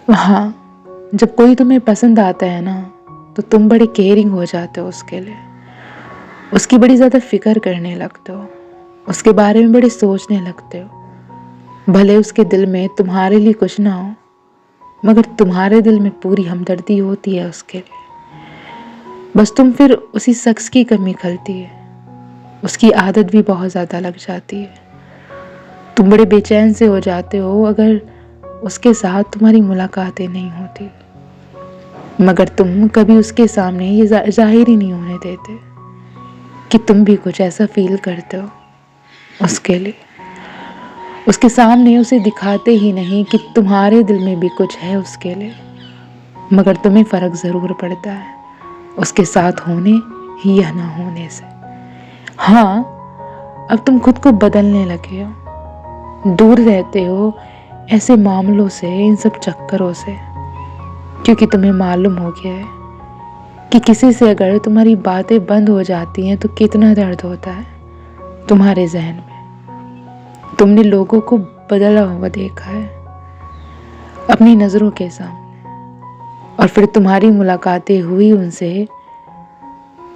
हाँ, जब कोई तुम्हें पसंद आता है ना, तो तुम बड़े केयरिंग हो जाते हो उसके लिए। उसकी बड़ी ज़्यादा फिक्र करने लगते हो, उसके बारे में बड़े सोचने लगते हो। भले उसके दिल में तुम्हारे लिए कुछ ना हो, मगर तुम्हारे दिल में पूरी हमदर्दी होती है उसके लिए। बस तुम फिर उसी शख्स की कमी खलती है, उसकी आदत भी बहुत ज़्यादा लग जाती है। तुम बड़े बेचैन से हो जाते हो अगर उसके साथ तुम्हारी मुलाकातें नहीं होती, मगर तुम कभी उसके सामने ये जाहिर ही नहीं होने देते कि तुम भी कुछ ऐसा फील करते हो उसके लिए। उसके सामने उसे दिखाते ही नहीं कि तुम्हारे दिल में भी कुछ है उसके लिए, मगर तुम्हें फ़र्क ज़रूर पड़ता है उसके साथ होने या ना होने से। हाँ, अब तुम खुद को बदलने लगे हो, दूर रहते हो ऐसे मामलों से, इन सब चक्करों से, क्योंकि तुम्हें मालूम हो गया है कि किसी से अगर तुम्हारी बातें बंद हो जाती हैं तो कितना दर्द होता है तुम्हारे जहन में। तुमने लोगों को बदला हुआ देखा है अपनी नज़रों के सामने, और फिर तुम्हारी मुलाकातें हुई उनसे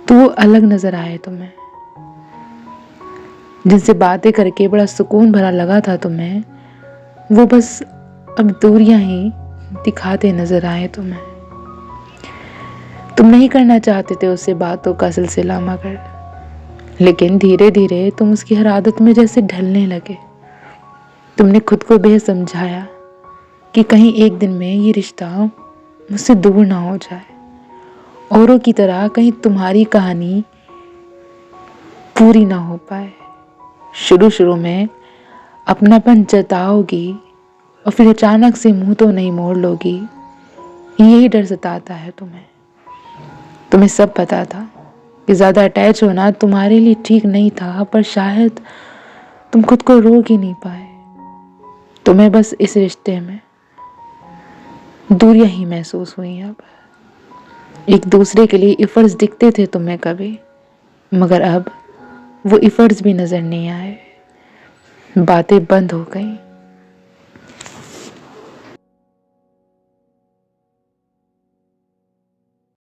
तो वो अलग नज़र आए तुम्हें। जिनसे बातें करके बड़ा सुकून भरा लगा था तुम्हें, वो बस अब दूरियां ही दिखाते नज़र आए तुम्हें। तुम नहीं करना चाहते थे उससे बातों का सिलसिला, मगर लेकिन धीरे धीरे तुम उसकी हर आदत में जैसे ढलने लगे। तुमने खुद को बेहद समझाया कि कहीं एक दिन में ये रिश्ता मुझसे दूर ना हो जाए, औरों की तरह कहीं तुम्हारी कहानी पूरी ना हो पाए। शुरू शुरू में अपनापन जताओगी और फिर अचानक से मुंह तो नहीं मोड़ लोगी, यही डर सताता है तुम्हें। तुम्हें सब पता था कि ज़्यादा अटैच होना तुम्हारे लिए ठीक नहीं था, पर शायद तुम खुद को रोक ही नहीं पाए। तुम्हें बस इस रिश्ते में दूरियां ही महसूस हुई। अब एक दूसरे के लिए इफर्ट्स दिखते थे तुम्हें कभी, मगर अब वो इफर्ट्स भी नजर नहीं आए। बातें बंद हो गई।